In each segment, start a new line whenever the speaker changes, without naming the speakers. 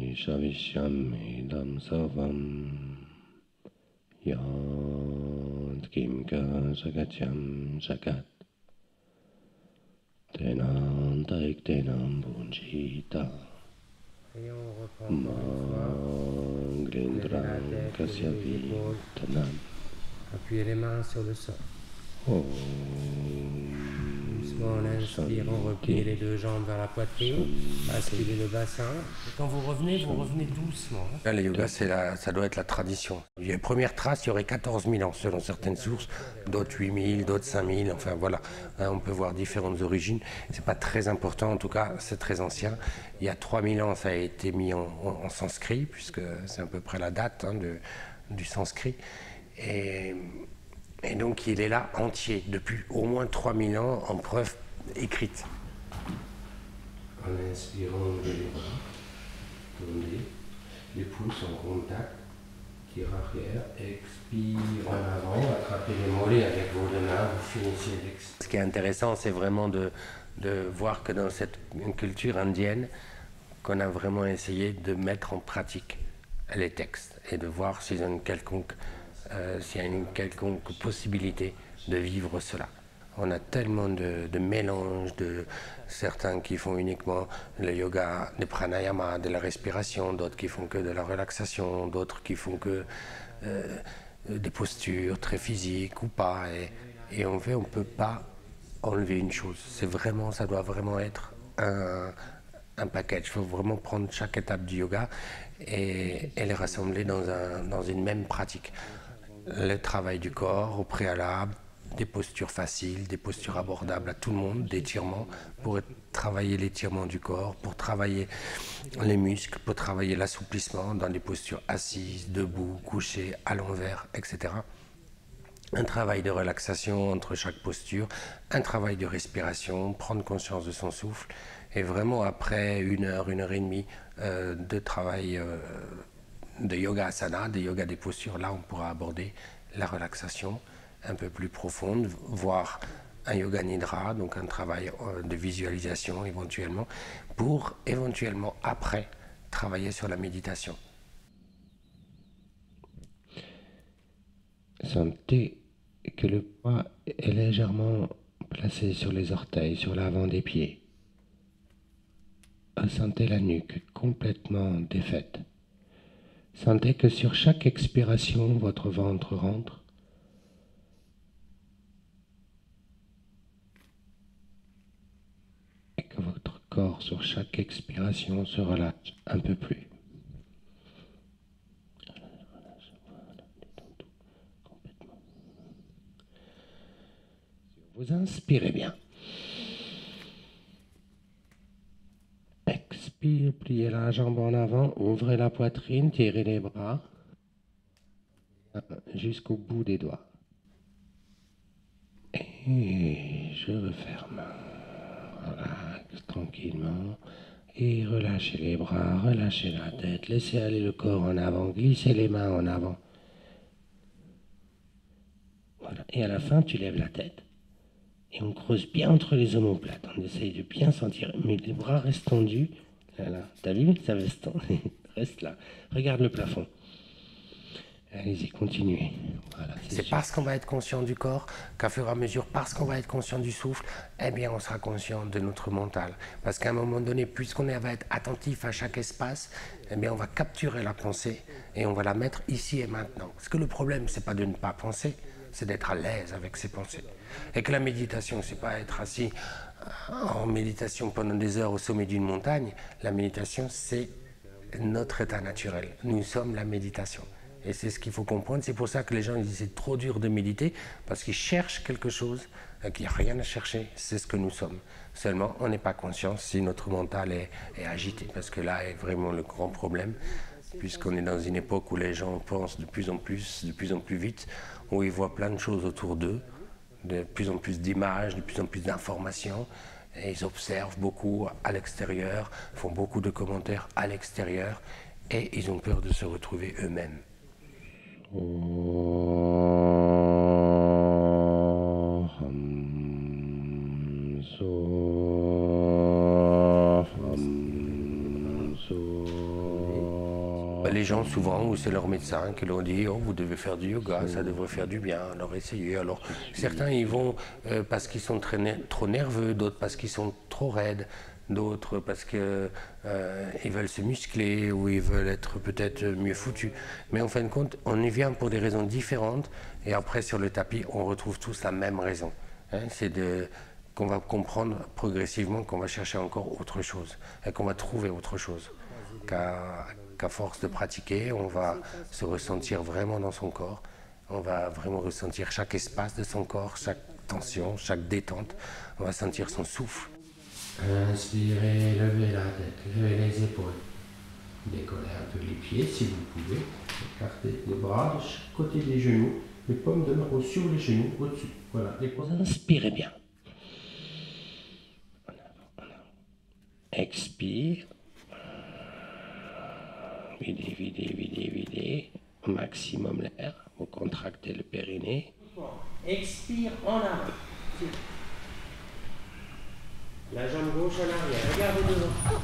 Ishavishyam idam savam Yad kimka sagatyam sagat Tenantaik tenam bunjita
Et on reprend
Manglindram kasyavi tanam
Appuyez les mains sur le sol.
Om
Doucement, en inspirant, repliez les deux jambes vers la poitrine, basculez le bassin. Et quand vous revenez doucement.
Là, le yoga, ça doit être la tradition. Les premières traces, il y aurait 14 000 ans selon certaines sources, d'autres 8 000, d'autres 5 000, enfin voilà. Hein, on peut voir différentes origines. C'est pas très important, en tout cas, c'est très ancien. Il y a 3 000 ans, ça a été mis en sanskrit, puisque c'est à peu près la date du sanskrit. Et donc il est là entier, depuis au moins 3 000 ans, en preuve écrite. En inspirant, levez les bras, tendez, les pouces en contact, tire arrière, expire en avant, attrapez les mollets avec vos deux mains, vous finissez l'expire. Ce qui est intéressant, c'est vraiment de voir que dans cette culture indienne, qu'on a vraiment essayé de mettre en pratique les textes et de voir s'il y a une quelconque possibilité de vivre cela. On a tellement de mélanges, de certains qui font uniquement le yoga, le pranayama, de la respiration, d'autres qui font que de la relaxation, d'autres qui font que des postures très physiques ou pas. Et en fait, on ne peut pas enlever une chose. Ça doit vraiment être un package. Il faut vraiment prendre chaque étape du yoga et les rassembler dans une même pratique. Le travail du corps au préalable, des postures faciles, des postures abordables à tout le monde, d'étirements, pour travailler l'étirement du corps, pour travailler les muscles, pour travailler l'assouplissement dans des postures assises, debout, couchées, à l'envers, etc. Un travail de relaxation entre chaque posture, un travail de respiration, prendre conscience de son souffle, et vraiment après 1 heure et demie de travail de yoga asana, de yoga des postures, là on pourra aborder la relaxation un peu plus profonde, voire un yoga nidra, donc un travail de visualisation éventuellement, pour éventuellement après travailler sur la méditation.
Sentez que le poids est légèrement placé sur les orteils, sur l'avant des pieds. Sentez la nuque complètement défaite. Sentez que sur chaque expiration, votre ventre rentre. Et que votre corps, sur chaque expiration, se relâche un peu plus. Vous inspirez bien. Expire, pliez la jambe en avant, ouvrez la poitrine, tirez les bras jusqu'au bout des doigts. Et je referme. Relaxe tranquillement. Et relâchez les bras, relâchez la tête, laissez aller le corps en avant, glissez les mains en avant. Voilà. Et à la fin, tu lèves la tête. Et on creuse bien entre les omoplates. On essaye de bien sentir. Mais les bras restent tendus. Voilà. T'as vu? Ça reste là. Regarde le plafond. Allez-y, continuez. Voilà,
c'est parce qu'on va être conscient du corps qu'à fur et à mesure, parce qu'on va être conscient du souffle, eh bien on sera conscient de notre mental. Parce qu'à un moment donné, puisqu'on va être attentif à chaque espace, eh bien on va capturer la pensée et on va la mettre ici et maintenant. Parce que le problème, c'est pas de ne pas penser, c'est d'être à l'aise avec ses pensées. Et que la méditation, c'est pas être assis en méditation pendant des heures au sommet d'une montagne. La méditation, c'est notre état naturel. Nous sommes la méditation. Et c'est ce qu'il faut comprendre. C'est pour ça que les gens disent c'est trop dur de méditer, parce qu'ils cherchent quelque chose qu'il n'y a rien à chercher. C'est ce que nous sommes. Seulement, on n'est pas conscient si notre mental est agité, parce que là est vraiment le grand problème, puisqu'on est dans une époque où les gens pensent de plus en plus vite, où ils voient plein de choses autour d'eux, de plus en plus d'images, de plus en plus d'informations, et ils observent beaucoup à l'extérieur, font beaucoup de commentaires à l'extérieur, et ils ont peur de se retrouver eux-mêmes.
Om so
Les gens souvent, ou c'est leur médecin qui leur dit oh, vous devez faire du yoga, ça devrait faire du bien, alors essayez. Alors certains y vont parce qu'ils sont trop nerveux, d'autres parce qu'ils sont trop raides, d'autres parce qu'ils veulent se muscler ou ils veulent être peut-être mieux foutus. Mais en fin de compte, on y vient pour des raisons différentes et après sur le tapis, on retrouve tous la même raison. Hein, c'est qu'on va comprendre progressivement qu'on va chercher encore autre chose et qu'on va trouver autre chose. Qu'à force de pratiquer, on va se ressentir vraiment dans son corps. On va vraiment ressentir chaque espace de son corps, chaque tension, chaque détente. On va sentir son souffle.
Inspirez, levez la tête, levez les épaules. Décollez un peu les pieds si vous pouvez. Écartez les bras de chaque côté des genoux. Les paumes de main sur les genoux, au-dessus. Voilà, les paumes.
Inspirez bien. Expire. Videz, videz, videz, videz. Au maximum l'air. Vous contractez le périnée.
Expire en avant. La jambe gauche en arrière. Regardez devant.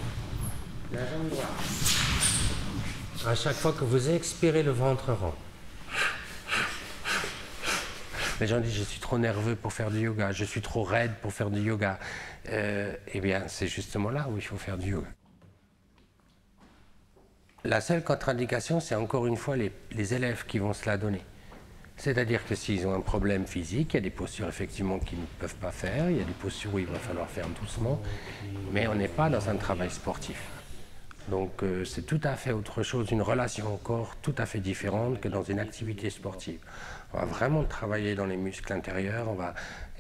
La jambe droite. À chaque fois que vous expirez, le ventre rond.
Les gens disent je suis trop nerveux pour faire du yoga, je suis trop raide pour faire du yoga. Eh bien, c'est justement là où il faut faire du yoga. La seule contre-indication, c'est encore une fois les élèves qui vont se la donner. C'est-à-dire que s'ils ont un problème physique, il y a des postures effectivement qu'ils ne peuvent pas faire, il y a des postures où il va falloir faire doucement, mais on n'est pas dans un travail sportif. Donc c'est tout à fait autre chose, une relation encore tout à fait différente que dans une activité sportive. On va vraiment travailler dans les muscles intérieurs,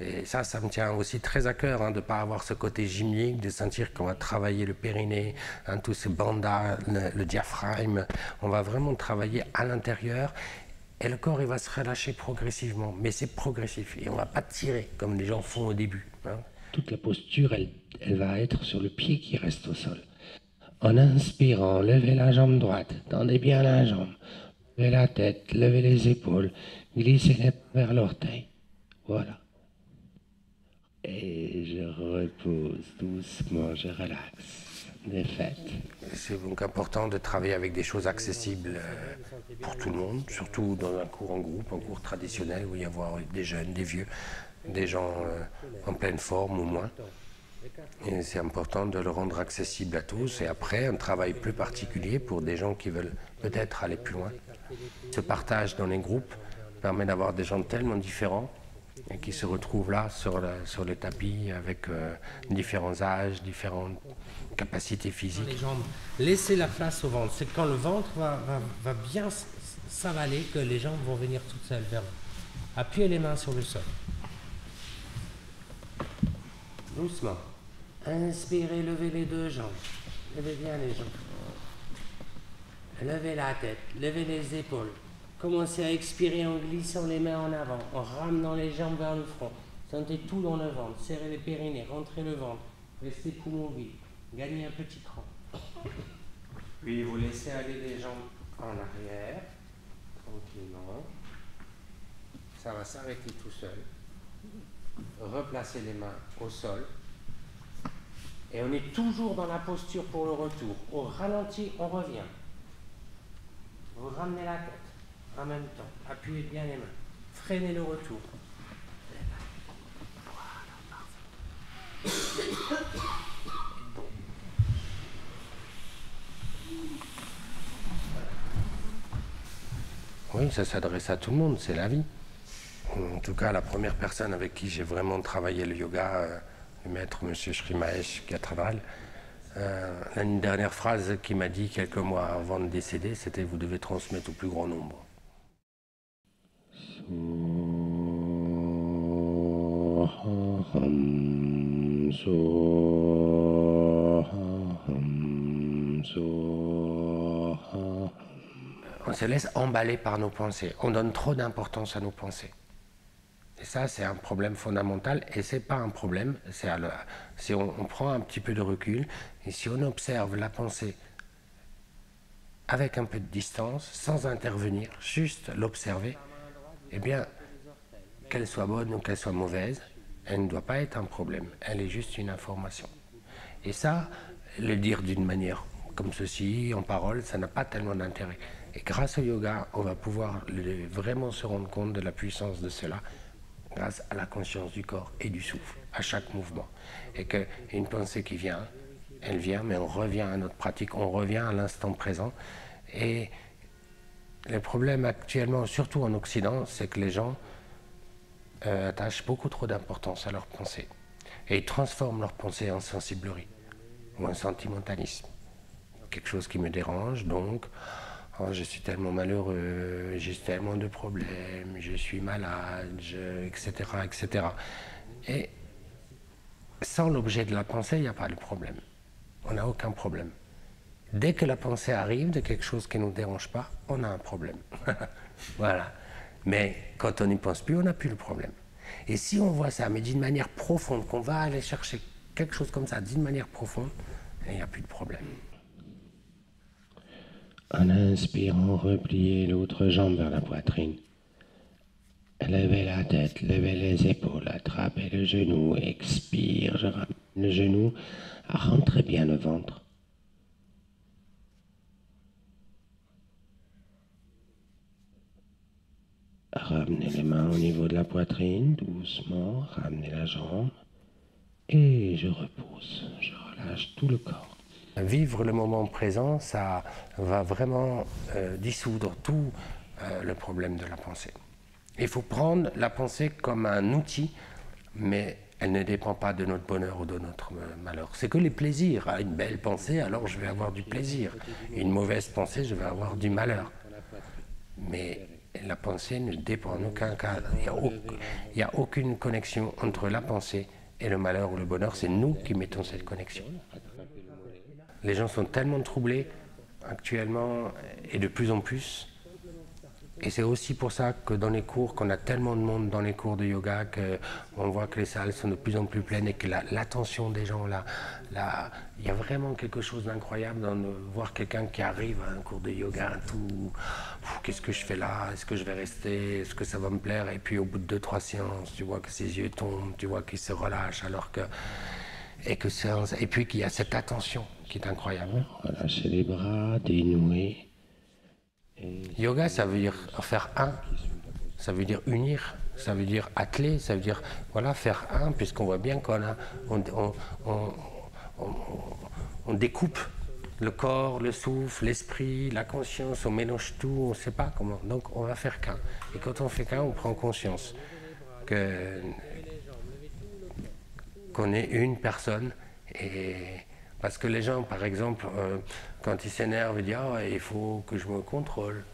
et ça me tient aussi très à cœur, hein, de ne pas avoir ce côté gymnique, de sentir qu'on va travailler le périnée, hein, tous ces bandas, le diaphragme. On va vraiment travailler à l'intérieur et le corps il va se relâcher progressivement, mais c'est progressif et on ne va pas tirer comme les gens font au début. Hein.
Toute la posture, elle va être sur le pied qui reste au sol. En inspirant, levez la jambe droite, tendez bien la jambe, levez la tête, levez les épaules, glissez les vers l'orteil. Voilà. Et je repose doucement, je relaxe. Défaite.
C'est donc important de travailler avec des choses accessibles pour tout le monde, surtout dans un cours en groupe, un cours traditionnel où il y a des jeunes, des vieux, des gens en pleine forme ou moins. Et c'est important de le rendre accessible à tous. Et après, un travail plus particulier pour des gens qui veulent peut-être aller plus loin. Ce partage dans les groupes permet d'avoir des gens tellement différents et qui se retrouvent là sur le tapis avec différents âges, différentes capacités physiques.
Les jambes, laissez la place au ventre. C'est quand le ventre va bien s'avaler que les jambes vont venir toutes seules vers vous. Appuyez les mains sur le sol. Doucement. Inspirez, levez les deux jambes. Levez bien les jambes. Levez la tête, levez les épaules. Commencez à expirer en glissant les mains en avant, en ramenant les jambes vers le front. Sentez tout dans le ventre, serrez les périnées, rentrez le ventre. Restez poumon vide, gagnez un petit cran. Puis vous laissez aller les jambes en arrière, tranquillement. Ça va s'arrêter tout seul. Replacez les mains au sol. Et on est toujours dans la posture pour le retour. Au ralenti, on revient. Vous ramenez la tête en même temps. Appuyez bien les mains. Freinez le retour.
Oui, ça s'adresse à tout le monde, c'est la vie. En tout cas, la première personne avec qui j'ai vraiment travaillé le yoga, le maître M. Sri Mahesh Katrawal, une dernière phrase qu'il m'a dit quelques mois avant de décéder, c'était « Vous devez transmettre au plus grand nombre ». On se laisse emballer par nos pensées, on donne trop d'importance à nos pensées. Et ça, c'est un problème fondamental, et c'est pas un problème, si on prend un petit peu de recul, et si on observe la pensée avec un peu de distance, sans intervenir, juste l'observer, eh bien, qu'elle soit bonne ou qu'elle soit mauvaise, Elle ne doit pas être un problème, elle est juste une information. Et ça, le dire d'une manière comme ceci, en parole, ça n'a pas tellement d'intérêt. Et grâce au yoga, on va pouvoir vraiment se rendre compte de la puissance de cela, grâce à la conscience du corps et du souffle, à chaque mouvement. Et qu'une pensée qui vient, elle vient, mais on revient à notre pratique, on revient à l'instant présent. Et le problème actuellement, surtout en Occident, c'est que les gens attachent beaucoup trop d'importance à leurs pensées. Et ils transforment leurs pensées en sensiblerie ou en sentimentalisme. Quelque chose qui me dérange, donc oh, je suis tellement malheureux, j'ai tellement de problèmes, je suis malade, etc., etc. Et sans l'objet de la pensée, il n'y a pas de problème. On n'a aucun problème. Dès que la pensée arrive de quelque chose qui ne nous dérange pas, on a un problème. Voilà. Mais quand on n'y pense plus, on n'a plus le problème. Et si on voit ça, mais d'une manière profonde, qu'on va aller chercher quelque chose comme ça, d'une manière profonde, il n'y a plus de problème.
En inspirant, repliez l'autre jambe vers la poitrine. Levez la tête, levez les épaules, attrapez le genou, expire, je ramène le genou, rentrez bien le ventre. Ramenez les mains au niveau de la poitrine, doucement, ramenez la jambe et je repousse, je relâche tout le corps.
Vivre le moment présent, ça va vraiment dissoudre tout le problème de la pensée. Il faut prendre la pensée comme un outil, mais elle ne dépend pas de notre bonheur ou de notre malheur. C'est que les plaisirs. Une belle pensée, alors je vais avoir du plaisir. Une mauvaise pensée, je vais avoir du malheur. Mais la pensée ne dépend en aucun cas. Il n'y a aucune connexion entre la pensée et le malheur ou le bonheur. C'est nous qui mettons cette connexion. Les gens sont tellement troublés actuellement et de plus en plus. Et c'est aussi pour ça que dans les cours, qu'on a tellement de monde dans les cours de yoga, qu'on voit que les salles sont de plus en plus pleines et que l'attention des gens, il y a vraiment quelque chose d'incroyable dans voir quelqu'un qui arrive à un cours de yoga, tout, qu'est-ce que je fais là, est-ce que je vais rester, est-ce que ça va me plaire, et puis au bout de 2-3 séances, tu vois que ses yeux tombent, tu vois qu'il se relâche, alors que... Et puis qu'il y a cette attention qui est incroyable.
Relâchez les bras, dénouez.
Yoga, ça veut dire faire un, ça veut dire unir, ça veut dire atteler, ça veut dire voilà, faire un, puisqu'on voit bien on découpe le corps, le souffle, l'esprit, la conscience, on mélange tout, on ne sait pas comment. Donc on va faire qu'un. Et quand on fait qu'un, on prend conscience qu'on est une personne. Et parce que les gens, par exemple, quand ils s'énervent, ils disent « Ah, il faut que je me contrôle ».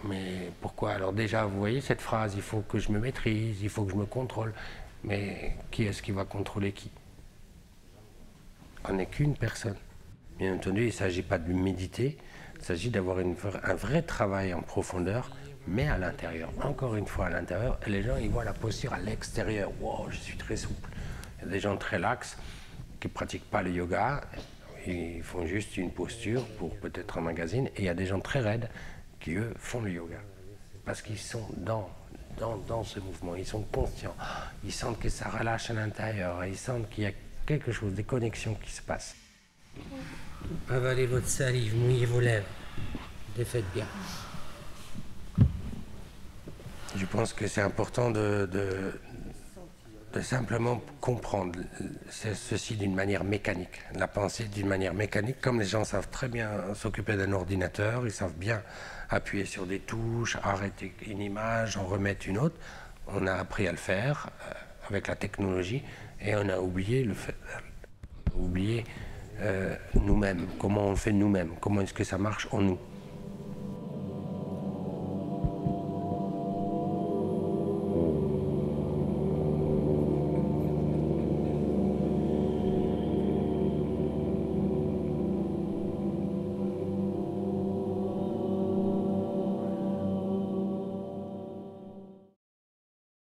Mais pourquoi? Alors déjà, vous voyez cette phrase, il faut que je me maîtrise, il faut que je me contrôle. Mais qui est-ce qui va contrôler qui? On n'est qu'une personne. Bien entendu, il ne s'agit pas de méditer, il s'agit d'avoir un vrai travail en profondeur, mais à l'intérieur. Encore une fois, à l'intérieur, et les gens, ils voient la posture à l'extérieur. « Wow, je suis très souple ». Il y a des gens très laxes qui ne pratiquent pas le yoga, ils font juste une posture pour peut-être un magazine, et il y a des gens très raides qui, eux, font le yoga. Parce qu'ils sont dans ce mouvement, ils sont conscients, ils sentent que ça relâche à l'intérieur, ils sentent qu'il y a quelque chose, des connexions qui se passent.
Avalez votre salive, mouillez vos lèvres, défaites bien.
Je pense que c'est important de simplement comprendre ceci d'une manière mécanique, la pensée d'une manière mécanique, comme les gens savent très bien s'occuper d'un ordinateur, ils savent bien appuyer sur des touches, arrêter une image, en remettre une autre. On a appris à le faire avec la technologie et on a oublié nous-mêmes, comment on le fait nous-mêmes, comment est-ce que ça marche en nous.